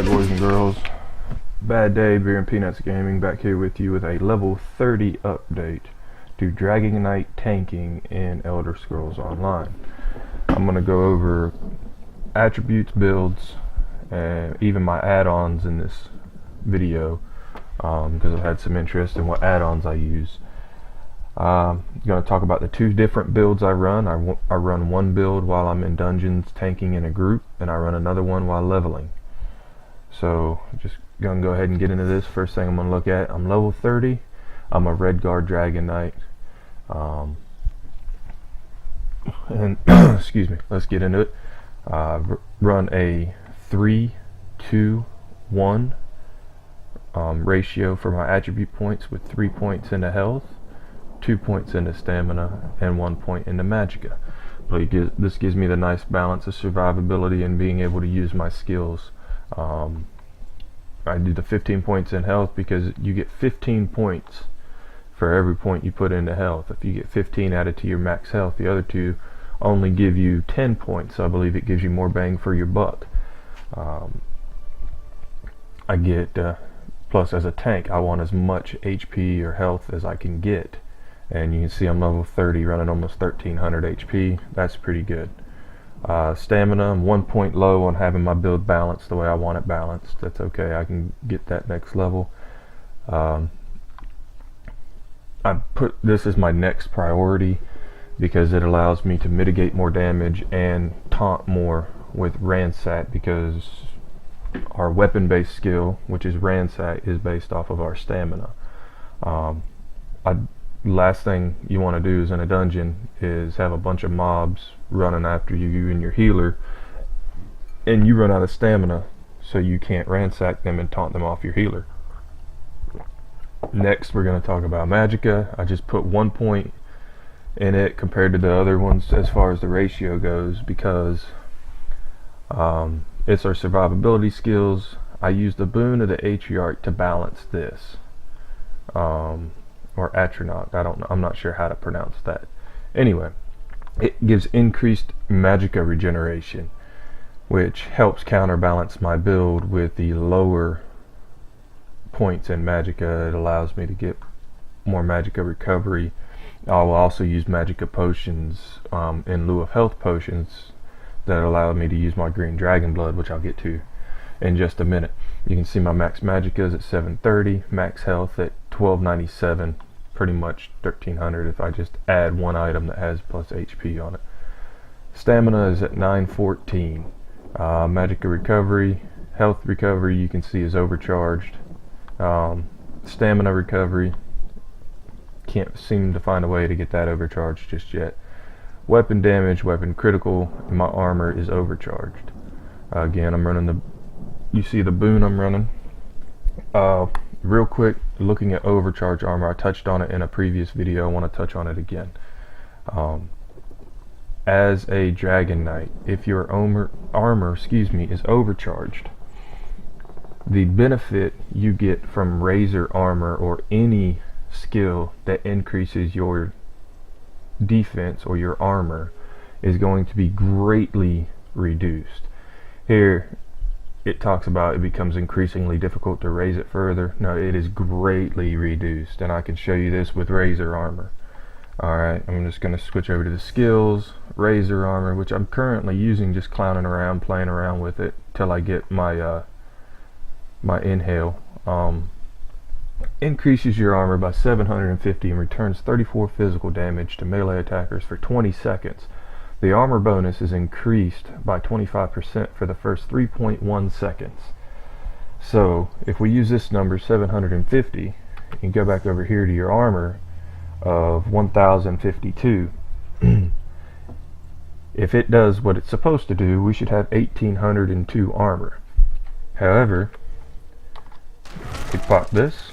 Alright, boys and girls, Badday, Beer and Peanuts Gaming, back here with you with a level 30 update to Dragonknight Tanking in Elder Scrolls Online. I'm going to go over attributes, builds, and even my add-ons in this video, because I've had some interest in what add-ons I use. I'm going to talk about the two different builds I run. I run one build while I'm in dungeons tanking in a group, and I run another one while leveling. So just gonna go ahead and get into this. First thing I'm gonna look at, I'm level 30. I'm a Red Guard Dragon Knight, and excuse me, let's get into it. Run a 3-2-1 ratio for my attribute points, with 3 points into health, 2 points into stamina, and 1 point into magicka. This gives me the nice balance of survivability and being able to use my skills. I do the 15 points in health because you get 15 points for every point you put into health. If you get 15 added to your max health, the other two only give you 10 points. I believe it gives you more bang for your buck. I get plus, as a tank, I want as much HP or health as I can get, and you can see I'm level 30 running almost 1300 HP. That's pretty good. Stamina, I'm 1 point low on having my build balanced the way I want it balanced. That's okay, I can get that next level. I put this as my next priority because it allows me to mitigate more damage and taunt more with ransack, because our weapon-based skill, which is ransack, is based off of our stamina. Last thing you want to do is in a dungeon is have a bunch of mobs running after you and your healer, and you run out of stamina, so you can't ransack them and taunt them off your healer. Next, we're going to talk about magicka. I just put 1 point in it compared to the other ones as far as the ratio goes, because it's our survivability skills. I use the boon of the Atriarch to balance this. Or Atronach, I don't know, I'm not sure how to pronounce that. Anyway, it gives increased magicka regeneration, which helps counterbalance my build with the lower points in magicka. It allows me to get more magicka recovery. I will also use magicka potions in lieu of health potions that allow me to use my green dragon blood, which I'll get to in just a minute. You can see my max magicka is at 730, max health at 1297, pretty much 1300 if I just add one item that has plus HP on it. Stamina is at 914. Magicka recovery, health recovery, you can see is overcharged. Stamina recovery, can't seem to find a way to get that overcharged just yet. Weapon damage, weapon critical, and my armor is overcharged. Again, I'm running you see the boon I'm running. Real quick, looking at overcharge armor, I touched on it in a previous video. I want to touch on it again. As a Dragon Knight, if your armor is overcharged, the benefit you get from Razor armor or any skill that increases your defense or your armor is going to be greatly reduced. Here it talks about it becomes increasingly difficult to raise it further. No, it is greatly reduced, and I can show you this with Razor armor. Alright, I'm just going to switch over to the skills. Razor armor, which I'm currently using, just clowning around, playing around with it till I get my my inhale. Increases your armor by 750 and returns 34 physical damage to melee attackers for 20 seconds. The armor bonus is increased by 25% for the first 3.1 seconds. So if we use this number, 750, and go back over here to your armor of 1052, if it does what it's supposed to do, we should have 1802 armor. However, if we pop this,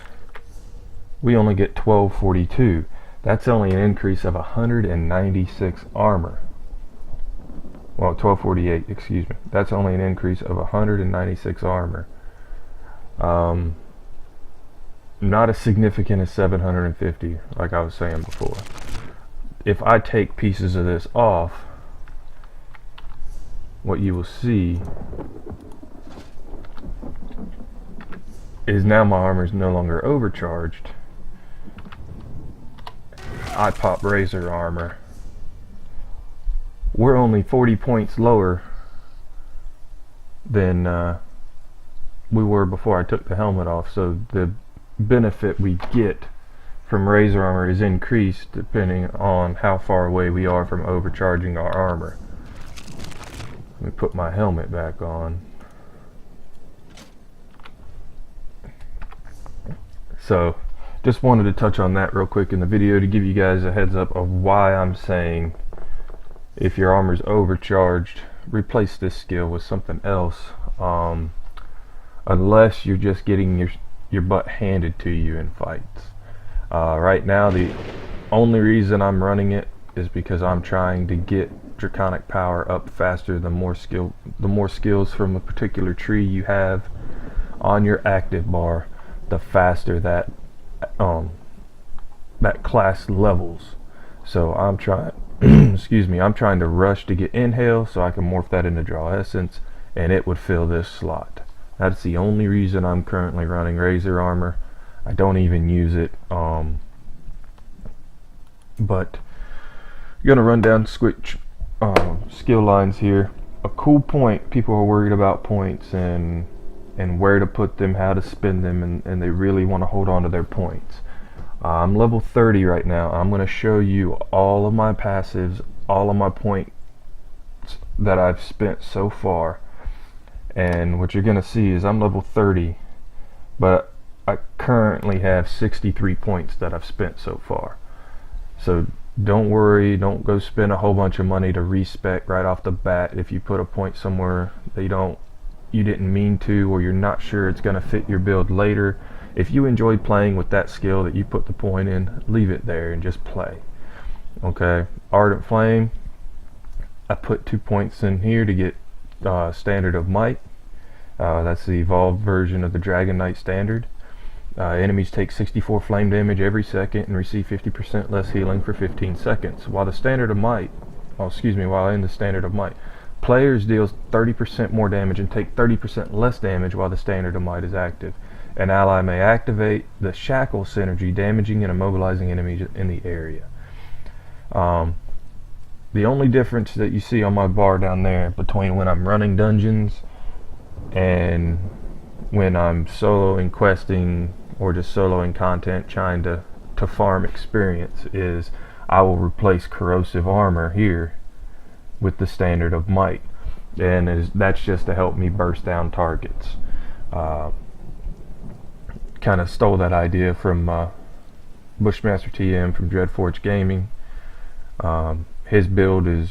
we only get 1242. That's only an increase of 196 armor. Well, 1248, excuse me. That's only an increase of 196 armor. Not as significant as 750, like I was saying before. If I take pieces of this off, what you will see is now my armor is no longer overcharged. I pop Razor armor. We're only 40 points lower than we were before I took the helmet off, so the benefit we get from Razor armor is increased depending on how far away we are from overcharging our armor. Let me put my helmet back on. So just wanted to touch on that real quick in the video to give you guys a heads up of why I'm saying if your armor's overcharged, replace this skill with something else, unless you're just getting your butt handed to you in fights. Right now the only reason I'm running it is because I'm trying to get Draconic power up faster. The more skills from a particular tree you have on your active bar, the faster that that class levels. So I'm trying excuse me, I'm trying to rush to get inhale so I can morph that into draw essence, and it would fill this slot. That's the only reason I'm currently running Razor armor. I don't even use it, but I'm gonna run down switch skill lines here. A cool point, people are worried about points and where to put them, how to spend them, and they really want to hold on to their points. I'm level 30 right now. I'm going to show you all of my passives, all of my points that I've spent so far. And what you're going to see is I'm level 30, but I currently have 63 points that I've spent so far. So don't worry, don't go spend a whole bunch of money to respec right off the bat if you put a point somewhere that you didn't mean to, or you're not sure it's going to fit your build later. If you enjoy playing with that skill that you put the point in, leave it there and just play. Okay, Ardent Flame, I put 2 points in here to get Standard of Might. That's the evolved version of the Dragonknight standard. Enemies take 64 flame damage every second and receive 50% less healing for 15 seconds. While in the Standard of Might, players deals 30% more damage and take 30% less damage while the Standard of Might is active. An ally may activate the Shackle synergy, damaging and immobilizing enemies in the area. The only difference that you see on my bar down there between when I'm running dungeons and when I'm soloing, questing, or just soloing content trying to farm experience is I will replace corrosive armor here with the Standard of Might, and that's just to help me burst down targets. Kind of stole that idea from Bushmaster TM from Dreadforge Gaming. His build is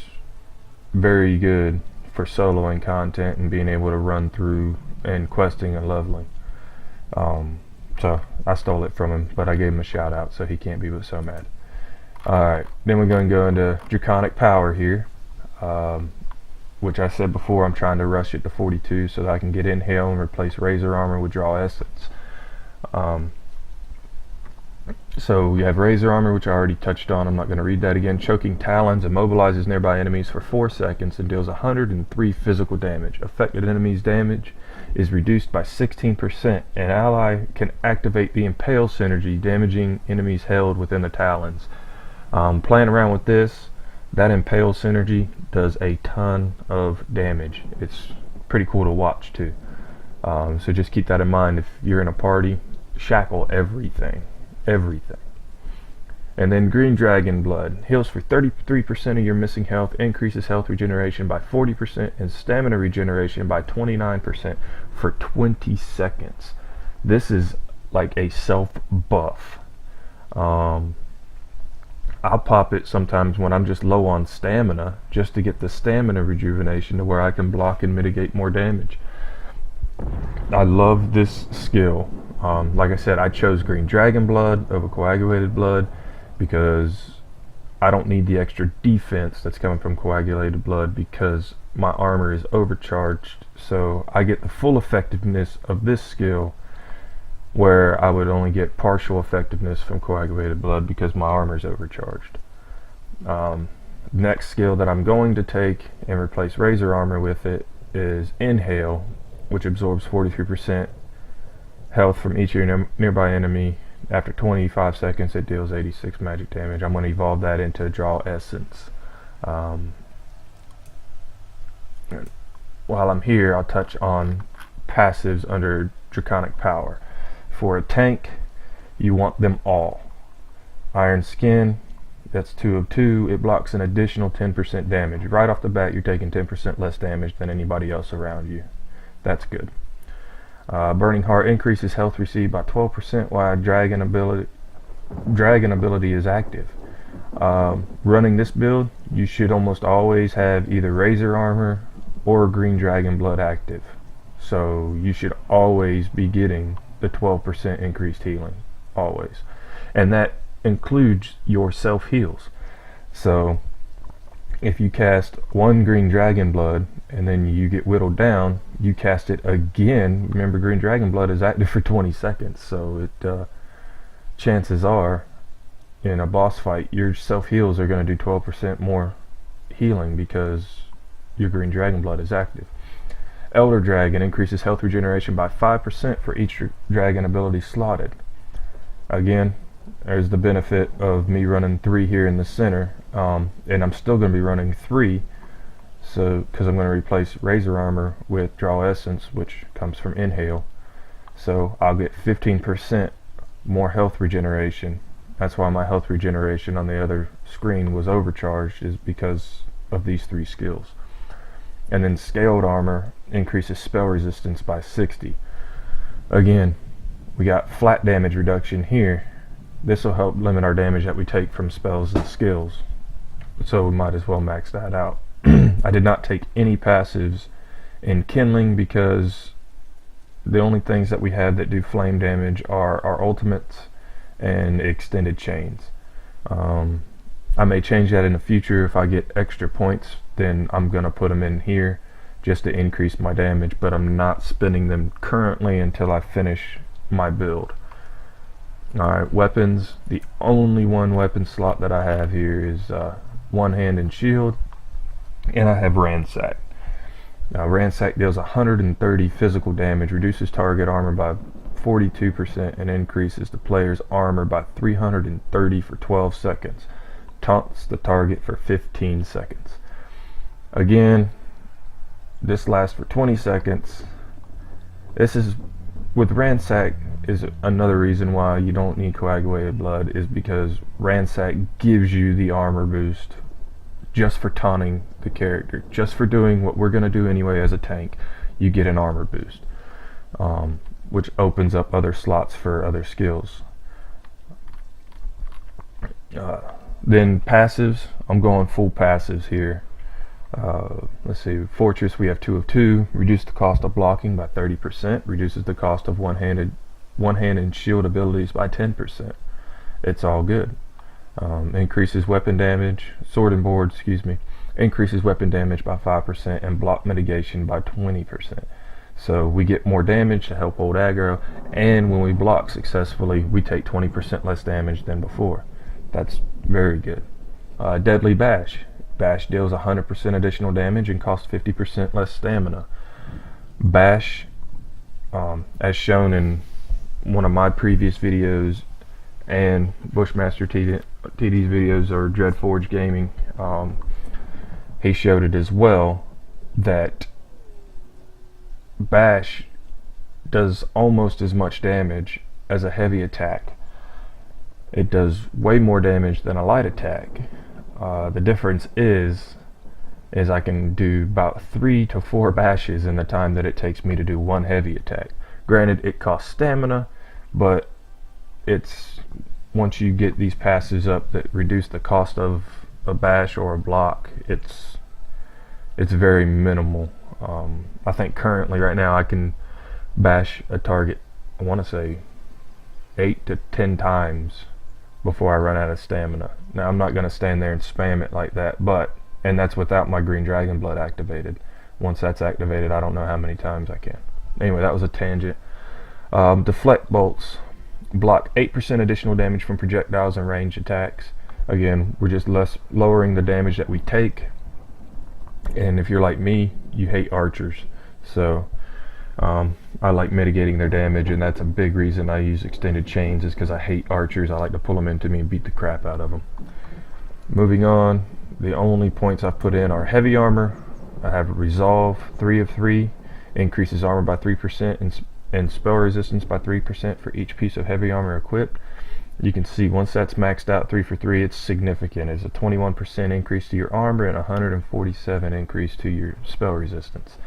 very good for soloing content and being able to run through and questing and leveling. So I stole it from him, but I gave him a shout out, so he can't be so mad. Alright, then we're going to go into Draconic power here, which I said before I'm trying to rush it to 42 so that I can get inhale and replace Razor armor with draw essence. So we have Razor armor, which I already touched on. I'm not going to read that again. Choking Talons immobilizes nearby enemies for 4 seconds and deals 103 physical damage. Affected enemies' damage is reduced by 16%. An ally can activate the Impale synergy, damaging enemies held within the Talons. Playing around with this, that Impale synergy does a ton of damage. It's pretty cool to watch too. So just keep that in mind if you're in a party. Shackle everything. And then Green Dragon Blood heals for 33% of your missing health, increases health regeneration by 40%, and stamina regeneration by 29% for 20 seconds. This is like a self buff. I'll pop it sometimes when I'm just low on stamina, just to get the stamina rejuvenation to where I can block and mitigate more damage. I love this skill. Like I said, I chose Green Dragon Blood over Coagulated Blood because I don't need the extra defense that's coming from Coagulated Blood because my armor is overcharged, so I get the full effectiveness of this skill where I would only get partial effectiveness from Coagulated Blood because my armor is overcharged. Next skill that I'm going to take and replace Razor armor with it is Inhale, which absorbs 43% health from each nearby enemy. After 25 seconds, it deals 86 magic damage. I'm going to evolve that into Draw Essence. While I'm here, I'll touch on passives under Draconic Power. For a tank, you want them all. Iron Skin, that's 2 of 2. It blocks an additional 10% damage. Right off the bat, you're taking 10% less damage than anybody else around you. That's good. Burning Heart increases health received by 12% while Dragon ability is active. Running this build, you should almost always have either Razor Armor or Green Dragon Blood active. So you should always be getting the 12% increased healing. Always. And that includes your self heals. So if you cast 1 Green Dragon Blood and then you get whittled down, you cast it again. Remember, Green Dragon Blood is active for 20 seconds, so it chances are in a boss fight your self heals are going to do 12% more healing because your Green Dragon Blood is active. Elder Dragon increases health regeneration by 5% for each dragon ability slotted. Again, there's the benefit of me running 3 here in the center, and I'm still going to be running 3, so because I'm going to replace Razor Armor with Draw Essence, which comes from Inhale. So I'll get 15% more health regeneration. That's why my health regeneration on the other screen was overcharged, is because of these 3 skills. And then Scaled Armor increases spell resistance by 60. Again, we got flat damage reduction here. This will help limit our damage that we take from spells and skills, so we might as well max that out. I did not take any passives in Kindling because the only things that we have that do flame damage are our ultimates and extended chains. I may change that in the future. If I get extra points, then I'm gonna put them in here just to increase my damage, but I'm not spending them currently until I finish my build. Alright, weapons. The only one weapon slot that I have here is One Hand and Shield, and I have Ransack. Ransack deals 130 physical damage, reduces target armor by 42%, and increases the player's armor by 330 for 12 seconds. Taunts the target for 15 seconds. Again, this lasts for 20 seconds. This is, with Ransack, is another reason why you don't need Coagulated Blood, is because Ransack gives you the armor boost just for taunting the character, just for doing what we're going to do anyway as a tank. You get an armor boost, which opens up other slots for other skills. Then passives, I'm going full passives here. Let's see, Fortress, we have 2 of 2, reduce the cost of blocking by 30%, reduces the cost of one hand and shield abilities by 10%. It's all good. Increases weapon damage, sword and board, increases weapon damage by 5% and block mitigation by 20%. So we get more damage to help hold aggro, and when we block successfully, we take 20% less damage than before. That's very good. Deadly Bash. Bash deals 100% additional damage and costs 50% less stamina. Bash, as shown in one of my previous videos and Bushmaster TD's videos, or Dreadforge Gaming, he showed it as well, that Bash does almost as much damage as a heavy attack. It does way more damage than a light attack. The difference is I can do about 3 to 4 bashes in the time that it takes me to do 1 heavy attack. Granted, it costs stamina, but it's, once you get these passives up that reduce the cost of a bash or a block, it's very minimal. I think currently right now I can bash a target, I want to say 8 to 10 times before I run out of stamina. Now I'm not going to stand there and spam it like that, and that's without my Green Dragon Blood activated. Once that's activated, I don't know how many times I can. Anyway, that was a tangent. Deflect Bolts block 8% additional damage from projectiles and ranged attacks. Again, we're just lowering the damage that we take, and if you're like me, you hate archers, so I like mitigating their damage, and that's a big reason I use extended chains, is because I hate archers. I like to pull them into me and beat the crap out of them. Moving on, the only points I've put in are heavy armor. I have resolve 3 of 3, increases armor by 3% and spell resistance by 3% for each piece of heavy armor equipped. You can see once that's maxed out 3 for 3, it's significant. It's a 21% increase to your armor and 147 increase to your spell resistance.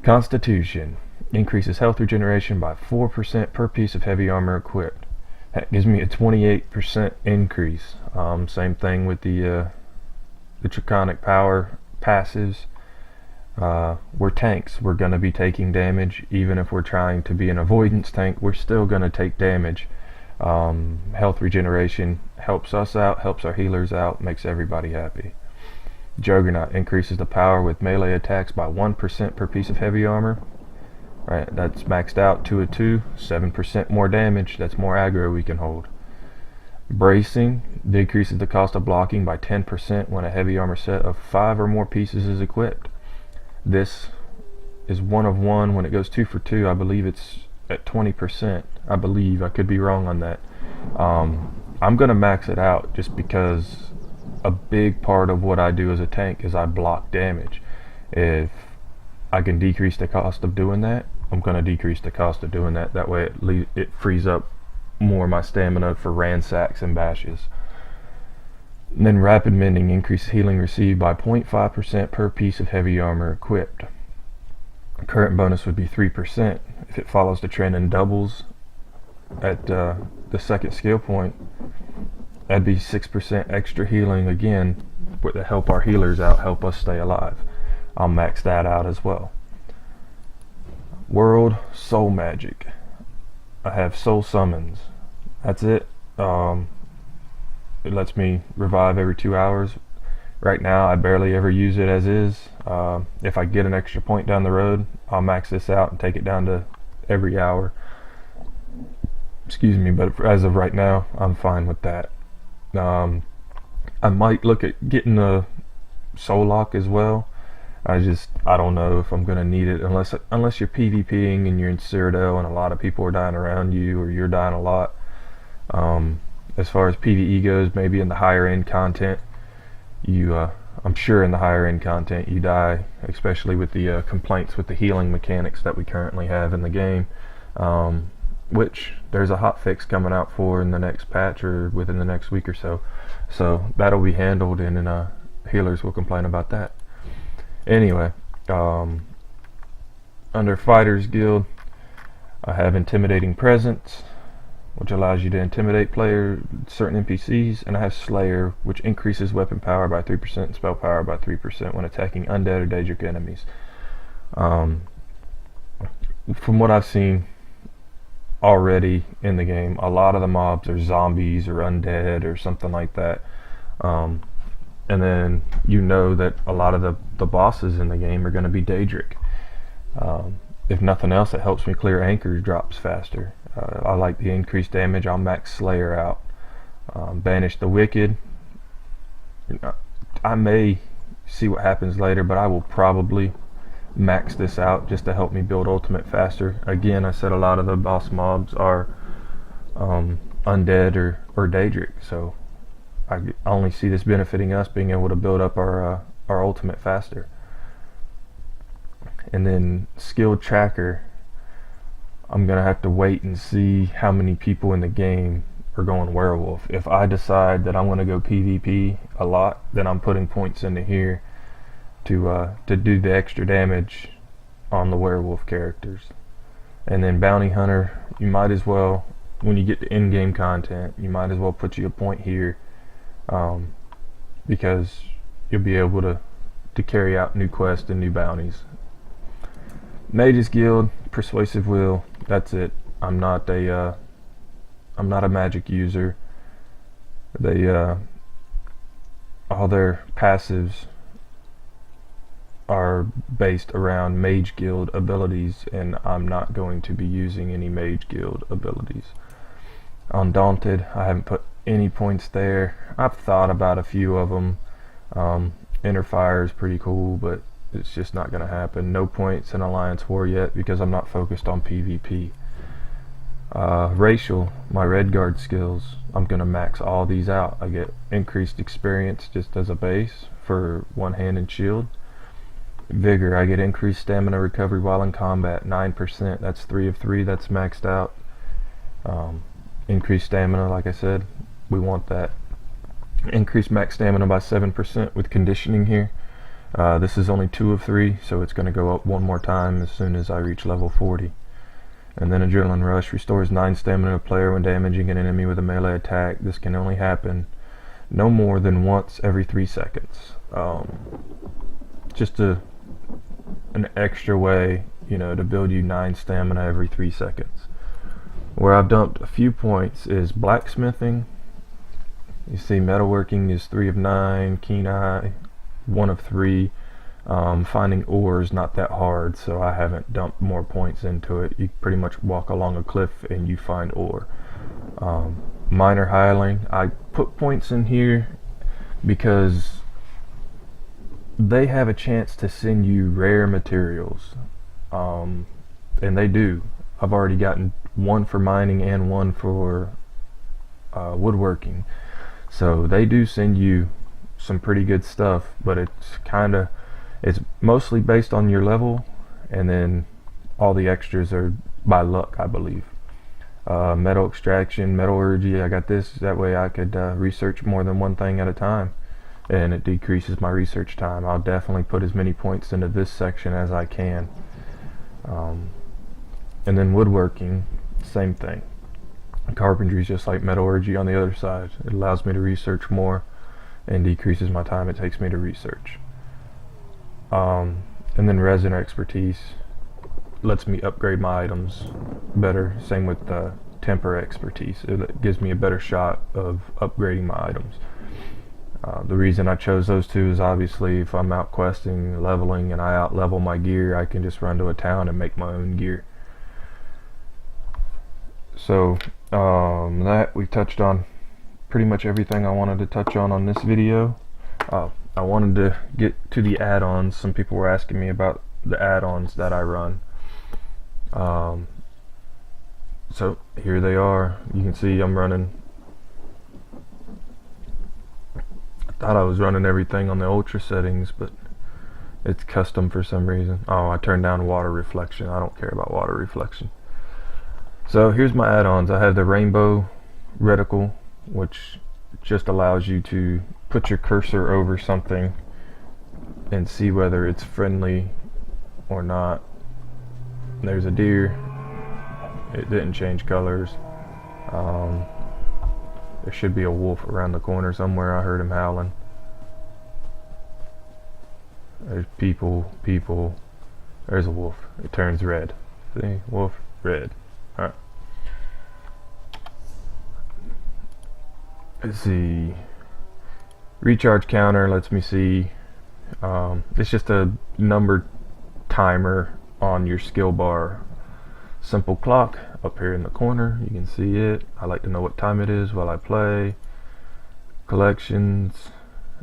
Constitution increases health regeneration by 4% per piece of heavy armor equipped. That gives me a 28% increase. Same thing with the Draconic power passives. We're tanks. We're going to be taking damage. Even if we're trying to be an avoidance tank, we're still going to take damage. Health regeneration helps us out, helps our healers out, makes everybody happy. Juggernaut increases the power with melee attacks by 1% per piece of heavy armor. Right, that's maxed out 2 of 2, 7% more damage. That's more aggro we can hold. Bracing decreases the cost of blocking by 10% when a heavy armor set of 5 or more pieces is equipped. This is 1 of 1. When it goes 2 for 2, I believe it's at 20%. I believe, I could be wrong on that. I'm gonna max it out just because a big part of what I do as a tank is I block damage. If I can decrease the cost of doing that, I'm gonna decrease the cost of doing that. That way it frees up more of my stamina for ransacks and bashes. And then rapid mending increases healing received by 0.5% per piece of heavy armor equipped. Current bonus would be 3%. If it follows the trend and doubles at the second skill point, that'd be 6% extra healing again, to help our healers out, help us stay alive. I'll max that out as well. World soul magic. I have soul summons. That's it. It lets me revive every 2 hours. Right now I barely ever use it as is. If I get an extra point down the road, I'll max this out and take it down to every hour. Excuse me, but as of right now, I'm fine with that. I might look at getting a soul lock as well. I don't know if I'm gonna need it unless you're PvPing and you're in Cyrodiil and a lot of people are dying around you, or you're dying a lot. As far as PvE goes, maybe in the higher end content, I'm sure in the higher end content you die, especially with the complaints with the healing mechanics that we currently have in the game, which there's a hot fix coming out for in the next patch or within the next week or so. So that'll be handled, and healers will complain about that. Anyway, under Fighters Guild, I have Intimidating Presence, which allows you to intimidate certain NPCs, and I have Slayer, which increases weapon power by 3% and spell power by 3% when attacking undead or Daedric enemies. From what I've seen already in the game, a lot of the mobs are zombies or undead or something like that. And then you know that a lot of the bosses in the game are going to be Daedric. If nothing else, it helps me clear anchor drops faster. I like the increased damage. I'll max Slayer out. Banish the Wicked. I may see what happens later, but I will probably max this out just to help me build ultimate faster. Again, I said a lot of the boss mobs are undead or Daedric, so I only see this benefiting us being able to build up our ultimate faster. And then skill tracker, I'm gonna have to wait and see how many people in the game are going werewolf. If I decide that I'm gonna go PvP a lot, then I'm putting points into here to do the extra damage on the werewolf characters. And then bounty hunter, you might as well, when you get to in-game content, you might as well put you a point here, because you'll be able to carry out new quests and new bounties. Mages Guild, Persuasive Will, that's it. I'm not a magic user. All their passives are based around Mage Guild abilities, and I'm not going to be using any Mage Guild abilities. Undaunted, I haven't put any points there. I've thought about a few of them. Inner Fire is pretty cool, but It's just not going to happen. No points in Alliance War yet because I'm not focused on PvP. Racial, my red guard skills, I'm going to max all these out. I get increased experience just as a base for one hand and shield. Vigor, I get increased stamina recovery while in combat, 9%. That's 3 of 3, that's maxed out. Increased stamina, like I said, we want that. Increased max stamina by 7% with conditioning here. This is only 2 of 3, so it's going to go up one more time as soon as I reach level 40. And then Adrenaline Rush restores 9 stamina to player when damaging an enemy with a melee attack. This can only happen no more than once every 3 seconds. Just an extra way, you know, to build you 9 stamina every 3 seconds. Where I've dumped a few points is blacksmithing. You see metalworking is 3 of 9, keen eye 1 of 3. Finding ore is not that hard, so I haven't dumped more points into it. You pretty much walk along a cliff and you find ore. Miner hireling, I put points in here because they have a chance to send you rare materials, and they do. I've already gotten 1 for mining and 1 for woodworking, so they do send you some pretty good stuff, but it's mostly based on your level, and then all the extras are by luck, I believe. Metal extraction, metallurgy, I got this, that way I could research more than one thing at a time, and it decreases my research time. I'll definitely put as many points into this section as I can. And then woodworking, same thing. Carpentry is just like metallurgy on the other side. It allows me to research more and decreases my time it takes me to research. And then resin expertise lets me upgrade my items better. Same with temper expertise. It gives me a better shot of upgrading my items. The reason I chose those two is obviously if I'm out questing, leveling, and I out level my gear, I can just run to a town and make my own gear. So that we touched on pretty much everything I wanted to touch on this video. I wanted to get to the add-ons. Some people were asking me about the add-ons that I run. So here they are. You can see I'm running. I thought I was running everything on the ultra settings, but it's custom for some reason. Oh, I turned down water reflection. I don't care about water reflection. So here's my add-ons. I have the rainbow reticle, which just allows you to put your cursor over something and see whether it's friendly or not. There's a deer. It didn't change colors. There should be a wolf around the corner somewhere. I heard him howling. There's people. There's a wolf. It turns red. See? Wolf, red. Alright. Let's see. Recharge counter lets me see. It's just a number timer on your skill bar. Simple clock up here in the corner. You can see it. I like to know what time it is while I play. Collections.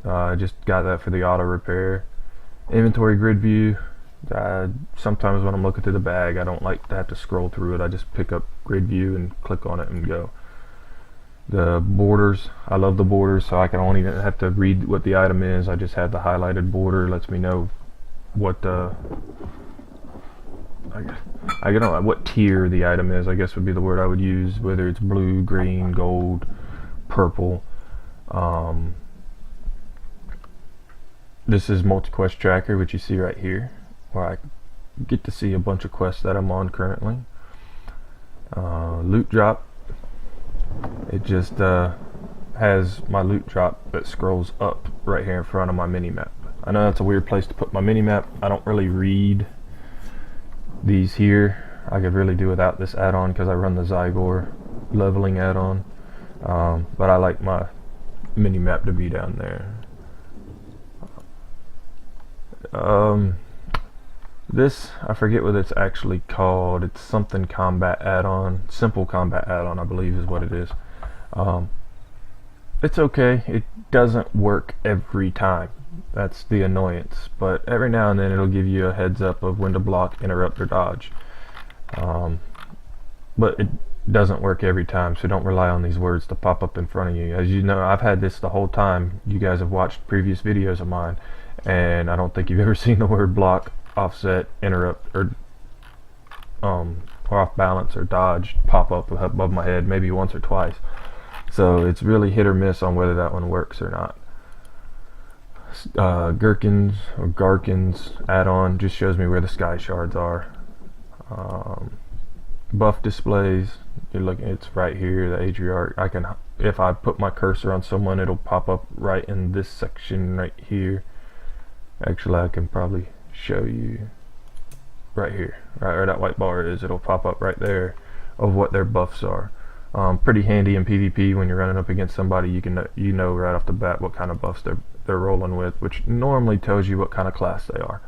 I just got that for the auto repair. Inventory grid view. Sometimes when I'm looking through the bag, I don't like to have to scroll through it. I just pick up grid view and click on it and go. The borders, I love the borders, so I don't even have to read what the item is. I just have the highlighted border. It lets me know what I don't know what tier the item is, I guess would be the word I would use, whether it's blue, green, gold, purple. This is multi-quest tracker, which you see right here, where I get to see a bunch of quests that I'm on currently. Loot drop. It just has my loot drop that scrolls up right here in front of my mini-map. I know that's a weird place to put my mini-map. I don't really read these here. I could really do without this add-on because I run the Zygor leveling add-on. But I like my mini-map to be down there. This, I forget what it's actually called. It's something combat add-on. Simple combat add-on, I believe is what it is. it's okay. It doesn't work every time. That's the annoyance. But every now and then it'll give you a heads up of when to block, interrupt, or dodge. But it doesn't work every time, so don't rely on these words to pop up in front of you. As you know, I've had this the whole time. You guys have watched previous videos of mine, and I don't think you've ever seen the word block, offset, interrupt, or off balance or dodge pop up above my head, maybe once or twice. So it's really hit or miss on whether that one works or not. Gherkins or Garkins add-on just shows me where the sky shards are. Buff displays, you're looking, it's right here, the Adriarch. I can, if I put my cursor on someone, it'll pop up right in this section right here. Actually, I can probably show you right here, right where that white bar is. It'll pop up right there of what their buffs are. Pretty handy in PvP when you're running up against somebody. You know right off the bat what kind of buffs they're rolling with, which normally tells you what kind of class they are.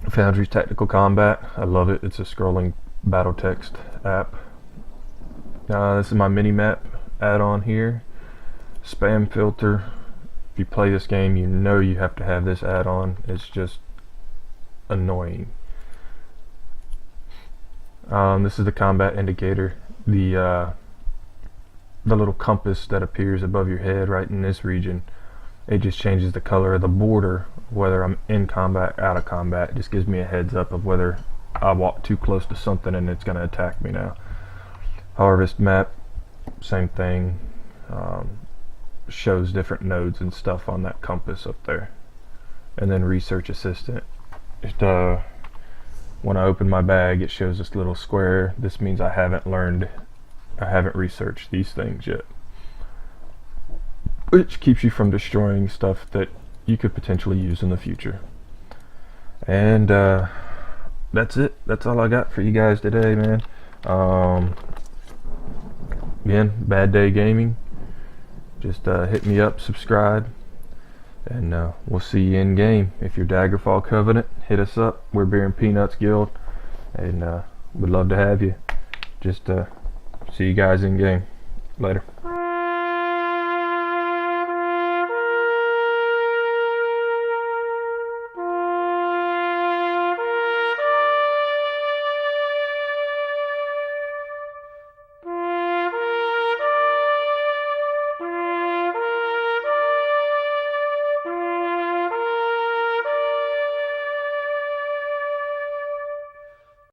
Foundry's Tactical Combat, I love it. It's a scrolling battle text app. This is my mini map add-on here. Spam filter. If you play this game, you know you have to have this add-on. It's just annoying. This is the combat indicator. The little compass that appears above your head right in this region. It just changes the color of the border, whether I'm in combat, out of combat. It just gives me a heads up of whether I walk too close to something and it's going to attack me now. Harvest map, same thing. Shows different nodes and stuff on that compass up there. And then research assistant. When I open my bag, it shows this little square. This means I haven't researched these things yet, which keeps you from destroying stuff that you could potentially use in the future. And that's it. That's all I got for you guys today, man. Again, Badday Gaming. Just hit me up, subscribe, and we'll see you in game. If you're Daggerfall Covenant, hit us up. We're Beer and Peanuts Guild, and we'd love to have you. Just see you guys in game. Later.